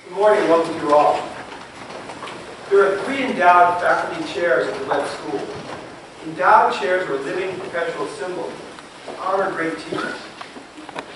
Good morning and welcome to you all. There are 3 endowed faculty chairs at the Webb School. Endowed chairs are living perpetual symbols to honor great teachers.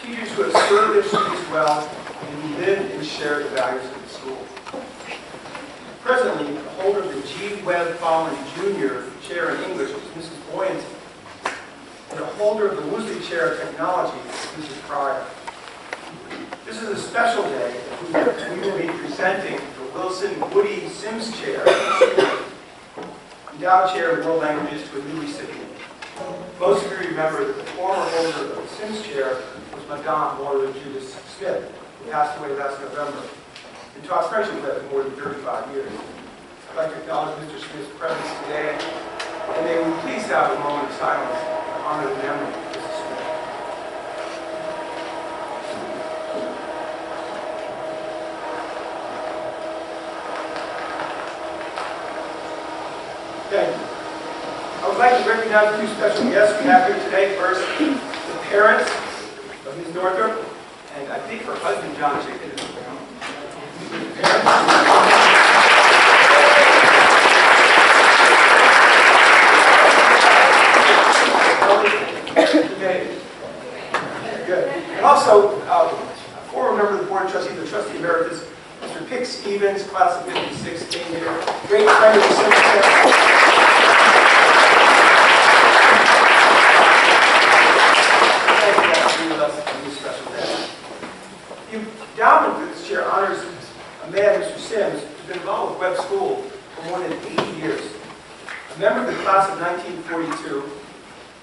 Teachers who have served their students well and who live and share the values of the school. Presently, the holder of the G. Webb Fallon Jr. Chair in English is Mrs. Boyanton, and the holder of the Woosley Chair of Technology is Mrs. Pryor. This is a special day. We will be presenting the Wilson Woody Sims Chair, Endowed Chair in World Languages, to a new recipient. Most of you remember that the former holder of the Sims Chair was Madame Maura Judith Smith, who passed away last November, and taught French at Webb for more than 35 years. I'd like to acknowledge Mr. Smith's presence today, and may we please have a moment of silence to honor the memory of Mrs. Smith. Thank you. I would like to recognize 2 special guests we have here today. First, the parents of Ms. Northrop, and I think her husband, John Chicken, is around. Okay. Good. And also, a former member of the Board of Trustees, the Trustee Emeritus, Mr. Pick Stevens, class of 56, came here. Great friend of the Secretary. The endowment for this chair honors a man, Mr. Sims, who's been involved with Webb School for more than 80 years. A member of the class of 1942,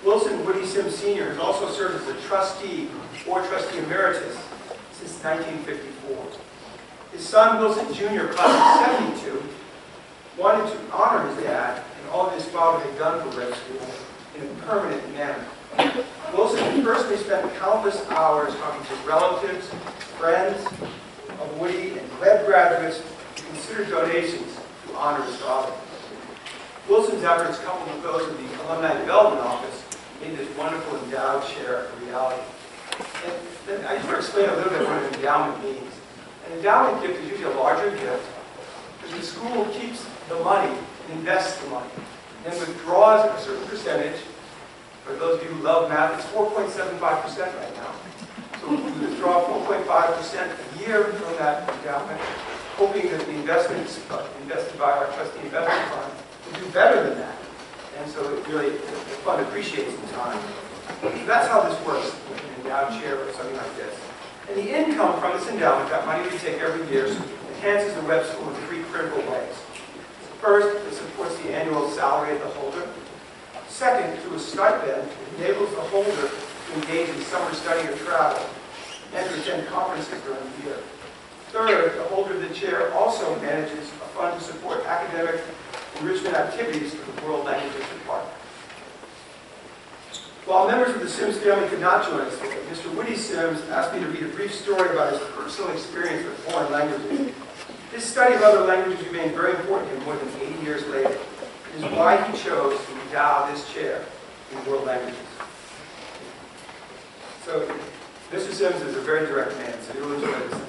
Wilson Woody Sims Sr. has also served as a trustee or trustee emeritus since 1954. His son, Wilson Jr., class of 72, wanted to honor his dad and all that his father had done for Webb School in a permanent manner. Wilson personally spent countless hours talking to relatives, friends of Woody, and Webb graduates to consider donations to honor his father. Wilson's efforts, coupled with those of the Alumni Development Office, made this wonderful endowed chair a reality. And then I just want to explain a little bit what an endowment means. An endowment gift is usually a larger gift because the school keeps the money and invests the money, and then withdraws a certain percentage. For those of you who love math, it's 4.75% right now. So we withdraw 4.5% a year from that endowment, hoping that the investments invested by our trustee investment fund will do better than that. And so it really, the fund appreciates in time. So that's how this works with an endowed chair or something like this. And the income from this endowment, that money we take every year, enhances the Webb School in 3 critical ways. First, it supports the annual salary of the holder. Second, through a stipend, it enables the holder to engage in summer study or travel and to attend conferences during the year. Third, the holder of the chair also manages a fund to support academic enrichment activities for the World Languages Department. While members of the Sims family could not join us today, Mr. Woody Sims asked me to read a brief story about his personal experience with foreign languages. His study of other languages remained very important to him more than 80 years later. It is why he chose to endow this chair in world languages. So, Mr. Sims is a very direct man, so you'll enjoy this.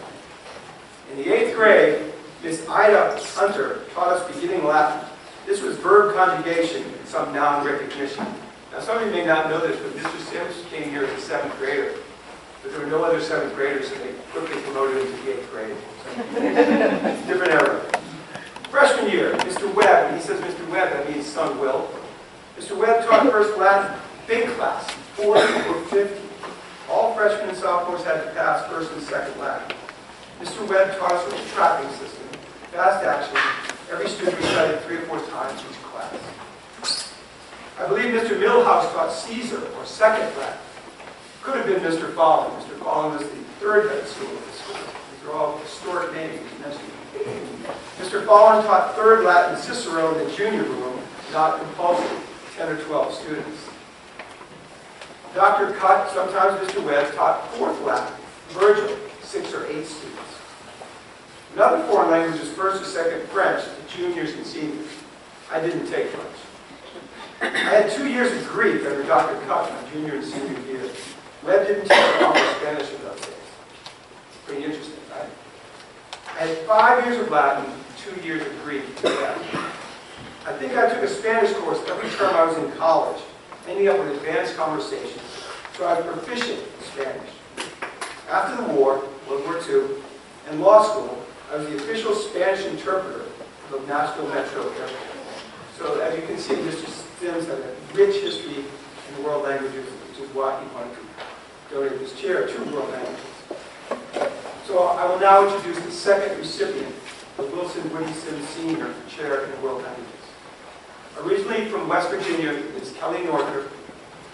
In the 8th grade, Miss Ida Hunter taught us beginning Latin. This was verb conjugation and some noun recognition. Now, some of you may not know this, but Mr. Sims came here as a 7th grader. But there were no other 7th graders, so they quickly promoted him to the 8th grade. So, different era. Freshman year, Mr. Webb, and he says Mr. Webb, that means son Will. Mr. Webb taught first Latin, big class, 40 or 50. All freshmen and sophomores had to pass first and second Latin. Mr. Webb taught us with a tracking system, fast action. Every student recited 3 or 4 times each class. I believe Mr. Milhouse taught Caesar, or second Latin. Could have been Mr. Fallon. Mr. Fallon was the 3rd head of school at the school. These are all historic names he's mentioned. Mr. Fallon taught 3rd Latin Cicero in the junior room, not compulsory, 10 or 12 students. Dr. Cutt, sometimes Mr. Webb, taught 4th Latin, Virgil, 6 or 8 students. Another foreign language is 1st or 2nd French to juniors and seniors. I didn't take French. I had 2 years of Greek under Dr. Cutt my junior and senior year. Webb didn't teach proper Spanish in those days. Pretty interesting, right? I I had 5 years of Latin and 2 years of Greek. I think I took a Spanish course every term I was in college, ending up with advanced conversations, so I was proficient in Spanish. After the war, World War II, and law school, I was the official Spanish interpreter of the Nashville Metro Airport. So as you can see, Mr. Sims has a rich history in world languages, which is why he wanted to donate this chair to world languages. So I will now introduce the second recipient, the Wilson Woody Sims Sr. Chair in World Languages. Originally from West Virginia, Ms. Kelly Norther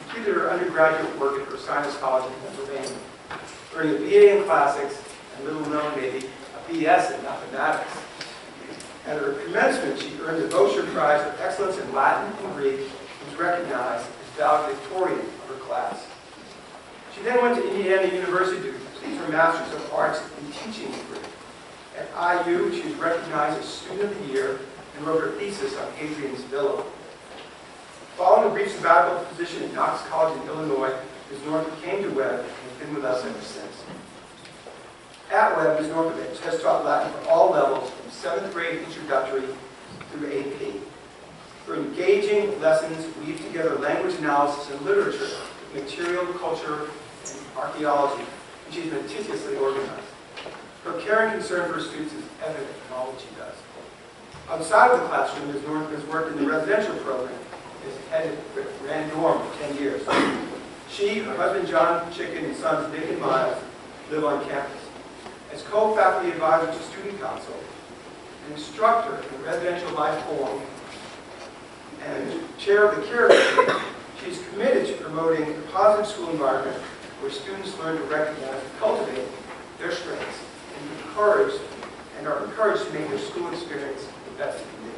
completed her undergraduate work at Ursinus College in Pennsylvania, earning a BA in Classics and, little known maybe, a BS in Mathematics. At her commencement, she earned the Bosher Prize for Excellence in Latin and Greek and was recognized as valedictorian of her class. She then went to Indiana University to complete her Master's of Arts in Teaching degree. At IU, she was recognized as Student of the Year and wrote her thesis on Hadrian's Villa. Following a brief sabbatical position at Knox College in Illinois, Ms. Northup came to Webb and has been with us ever since. At Webb, Ms. Northup has taught Latin for all levels, from 7th grade introductory through AP. Her engaging lessons weave together language analysis and literature with material, culture, and archaeology, and she's meticulously organized. Her care and concern for her students is evident in all that she does. Outside of the classroom, Ms. Northup has worked in the residential program, as head of Rand Dorm for 10 years. She, her husband John Chicken, and sons Nick and Miles live on campus. As co-faculty advisor to Student Council, an instructor in the Residential Life Forum, and chair of the Care Committee, she is committed to promoting a positive school environment where students learn to recognize and cultivate their strengths and are encouraged to make their school experience the best it can be.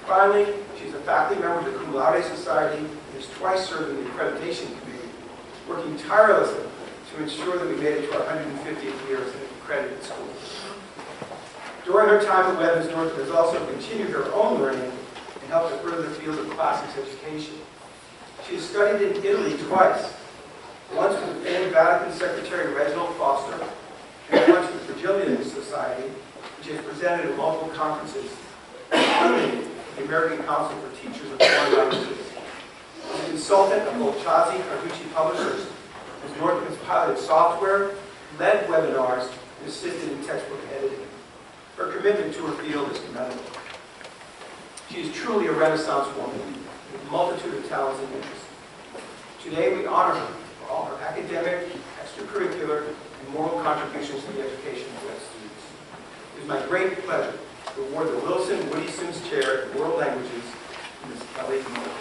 Finally, she's a faculty member of the Cum Laude Society and has twice served in the Accreditation Committee, working tirelessly to ensure that we made it to our 150th year as an accredited school. During her time at Webb, Ms. Northup has also continued her own learning and helped to further the field of classics education. She has studied in Italy twice, once with the famed Vatican Secretary Reginald Foster, and once with the Virgilian Society, which has presented at multiple conferences, including the American Council for Teachers of Foreign Languages. As a consultant of both Chazi Carducci Publishers, Ms. Northup has piloted software, led webinars, and assisted in textbook editing. Her commitment to her field is commendable. She is truly a Renaissance woman with a multitude of talents and interests. Today we honor her for all her academic, extracurricular, and moral contributions to the education of Webb students. It is my great pleasure to award the Wilson Woody Sims Chair in World Languages to Ms. Kelly Northup.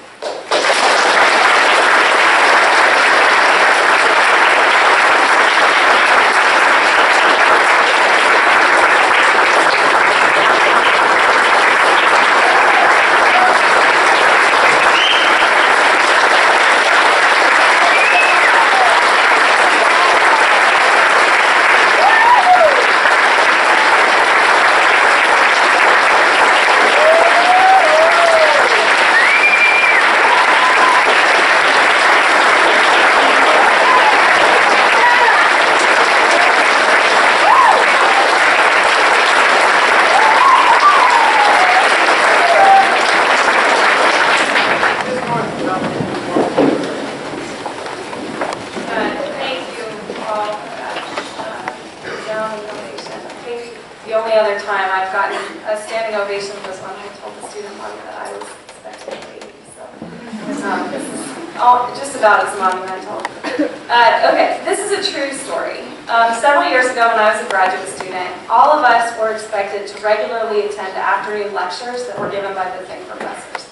The only other time I've gotten a standing ovation was when I told the student body that I was expecting a baby. So this is all just about as monumental. Okay, this is a true story. Several years ago when I was a graduate student, all of us were expected to regularly attend afternoon lectures that were given by visiting professors.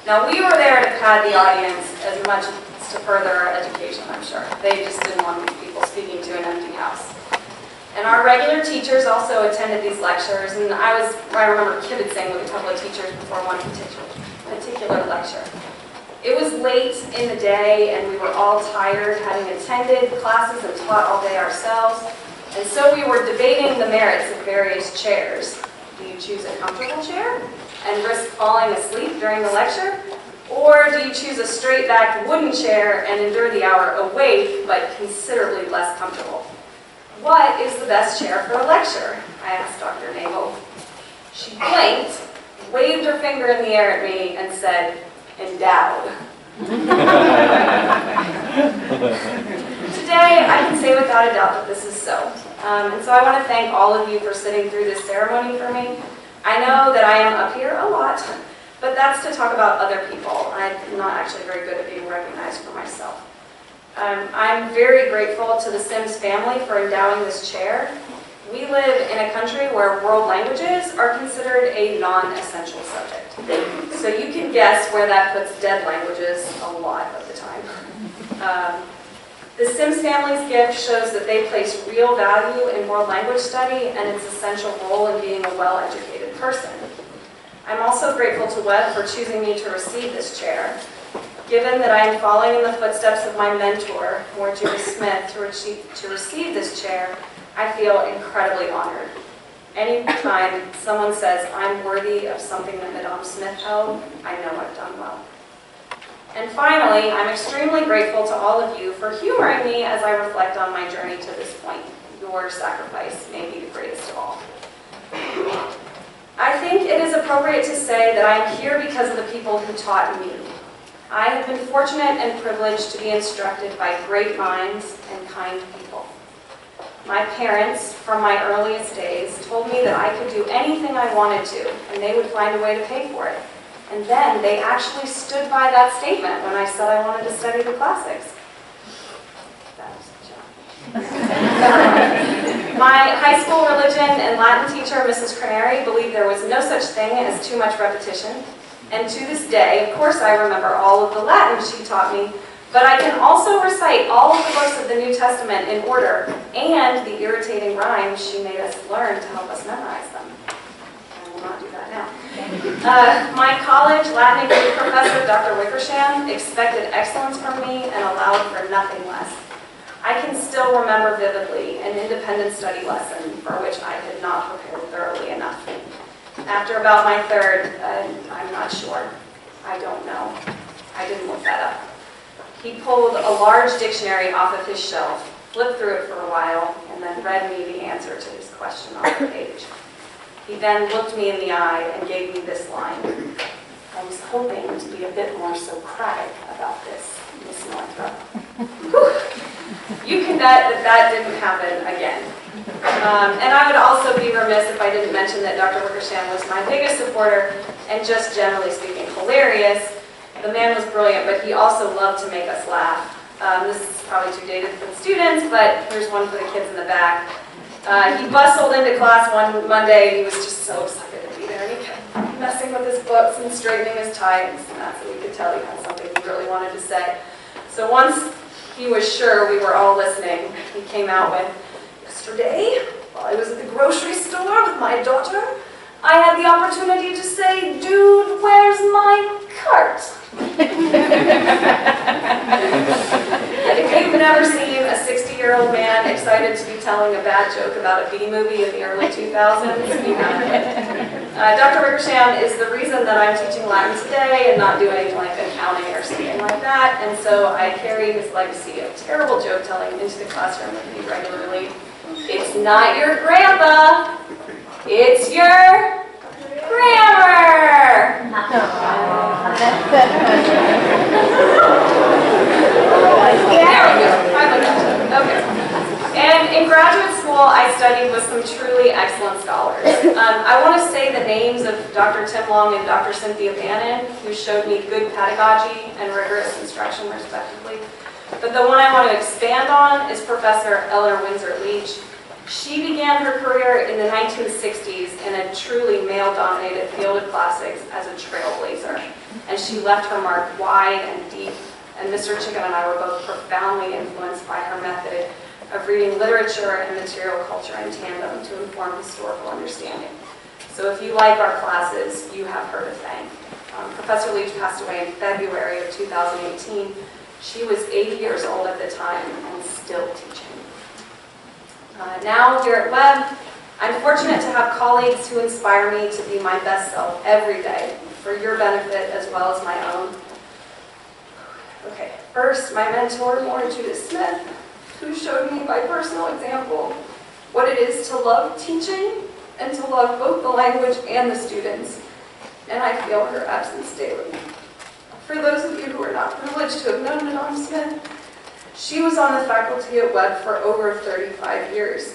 Now we were there to pad the audience as much as to further our education, I'm sure. They just didn't want people speaking to an empty house. And our regular teachers also attended these lectures, and I remember kibitzing with a couple of teachers before one particular lecture. It was late in the day, and we were all tired, having attended classes and taught all day ourselves, and so we were debating the merits of various chairs. Do you choose a comfortable chair and risk falling asleep during the lecture? Or do you choose a straight-backed wooden chair and endure the hour awake, but considerably less comfortable? What is the best chair for a lecture? I asked Dr. Nagel. She blinked, waved her finger in the air at me, and said, endowed. Today, I can say without a doubt that this is so. And so I want to thank all of you for sitting through this ceremony for me. I know that I am up here a lot, but that's to talk about other people. I'm not actually very good at being recognized for myself. I'm very grateful to the Sims family for endowing this chair. We live in a country where world languages are considered a non-essential subject. So you can guess where that puts dead languages a lot of the time. The Sims family's gift shows that they place real value in world language study and its essential role in being a well-educated person. I'm also grateful to Webb for choosing me to receive this chair. Given that I am following in the footsteps of my mentor, Moore Judith Smith, to receive this chair, I feel incredibly honored. Anytime someone says I'm worthy of something that Madame Smith held, I know I've done well. And finally, I'm extremely grateful to all of you for humoring me as I reflect on my journey to this point. Your sacrifice may be the greatest of all. I think it is appropriate to say that I am here because of the people who taught me. I have been fortunate and privileged to be instructed by great minds and kind people. My parents, from my earliest days, told me that I could do anything I wanted to, and they would find a way to pay for it. And then they actually stood by that statement when I said I wanted to study the classics. That was a joke. My high school religion and Latin teacher, Mrs. Craneri, believed there was no such thing as too much repetition. And to this day, of course, I remember all of the Latin she taught me, but I can also recite all of the books of the New Testament in order and the irritating rhymes she made us learn to help us memorize them. I will not do that now. My college Latin and Greek professor, Dr. Wickersham, expected excellence from me and allowed for nothing less. I can still remember vividly an independent study lesson for which I had not prepared thoroughly enough. After about my third, I'm not sure. I don't know. I didn't look that up. He pulled a large dictionary off of his shelf, flipped through it for a while, and then read me the answer to his question on the page. He then looked me in the eye and gave me this line. I was hoping to be a bit more Socratic about this, Miss Northrop. You can bet that that didn't happen again. And I would also be remiss if I didn't mention that Dr. Wickersham was my biggest supporter and just generally speaking hilarious. The man was brilliant, but he also loved to make us laugh. This is probably too dated for the students, but here's one for the kids in the back. He bustled into class one Monday, and he was just so excited to be there, and he kept messing with his books and straightening his tie, and that's when we could tell he had something he really wanted to say. So once he was sure we were all listening, he came out with, yesterday, while I was at the grocery store with my daughter, I had the opportunity to say, dude, where's my cart? If you've never seen a 60-year-old man excited to be telling a bad joke about a B movie in the early 2000s, you have Dr. Wickersham is the reason that I'm teaching Latin today and not doing like accounting or something like that, and so I carry his legacy of terrible joke telling into the classroom with me regularly. It's not your grandpa, it's your grammar! There we go. Okay. And in graduate school, I studied with some truly excellent scholars. I want to say the names of Dr. Tim Long and Dr. Cynthia Bannon, who showed me good pedagogy and rigorous instruction, respectively. But the one I want to expand on is Professor Eleanor Windsor Leach. She began her career in the 1960s in a truly male-dominated field of classics as a trailblazer. And she left her mark wide and deep. And Mr. Chicken and I were both profoundly influenced by her method of reading literature and material culture in tandem to inform historical understanding. So if you like our classes, you have her to thank. Professor Leach passed away in February of 2018. She was 80 years old at the time and still teaching. Now here at Webb, I'm fortunate to have colleagues who inspire me to be my best self every day for your benefit as well as my own. Okay, first, my mentor, Moore Judith Smith, who showed me by personal example what it is to love teaching and to love both the language and the students, and I feel her absence daily. For those of you who are not privileged to have known Madame Smith, she was on the faculty at Webb for over 35 years,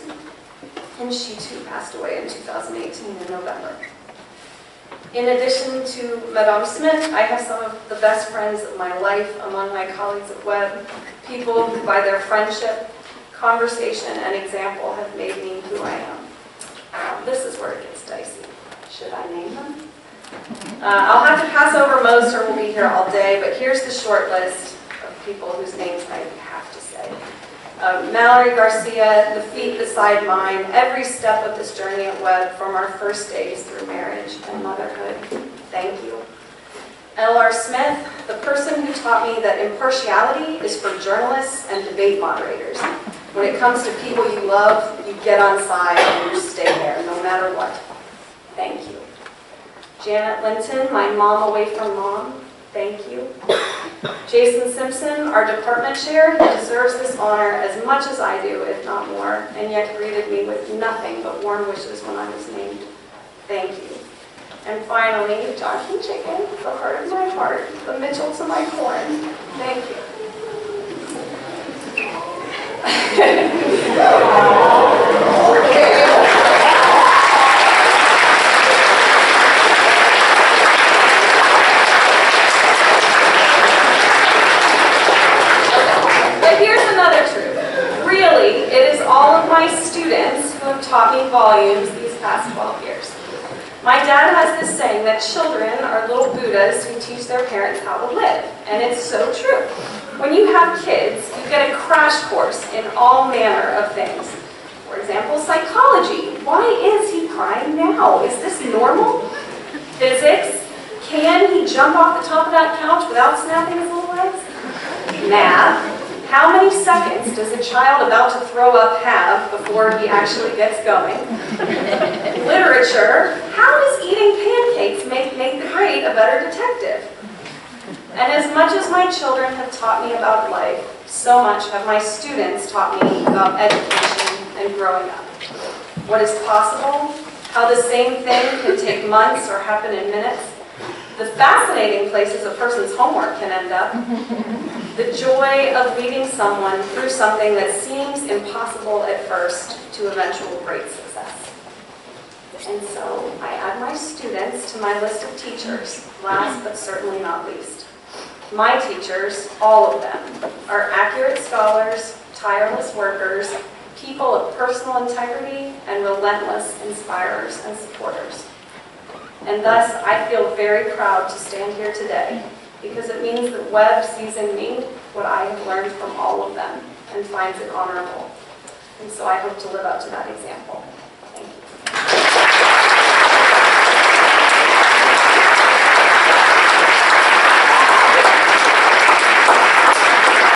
and she too passed away in 2018 in November. In addition to Madame Smith, I have some of the best friends of my life among my colleagues at Webb, people who by their friendship, conversation, and example have made me who I am. This is where it gets dicey. Should I name them? I'll have to pass over most or we'll be here all day, but here's the short list of people whose names I have to say. Mallory Garcia, the feet beside mine, every step of this journey at Webb, from our first days through marriage and motherhood. Thank you. L.R. Smith, the person who taught me that impartiality is for journalists and debate moderators. When it comes to people you love, you get on side and you stay there, no matter what. Thank you. Janet Linton, my mom away from mom. Thank you. Jason Simpson, our department chair, who deserves this honor as much as I do, if not more, and yet greeted me with nothing but warm wishes when I was named. Thank you. And finally, Jonathan Chicken, the heart of my heart, the Mitchell to my corn. Thank you. All of my students who have taught me volumes these past 12 years. My dad has this saying that children are little Buddhas who teach their parents how to live, and it's so true. When you have kids, you get a crash course in all manner of things. For example, psychology. Why is he crying now? Is this normal? Physics. Can he jump off the top of that couch without snapping his little legs? Math. How many seconds does a child about to throw up have before he actually gets going? Literature. How does eating pancakes make the grade a better detective? And as much as my children have taught me about life, so much have my students taught me about education and growing up. What is possible, how the same thing can take months or happen in minutes, the fascinating places a person's homework can end up, the joy of leading someone through something that seems impossible at first to eventual great success. And so I add my students to my list of teachers, last but certainly not least. My teachers, all of them, are accurate scholars, tireless workers, people of personal integrity, and relentless inspirers and supporters. And thus, I feel very proud to stand here today, because it means that Webb sees in me what I have learned from all of them and finds it honorable. And so I hope to live up to that example.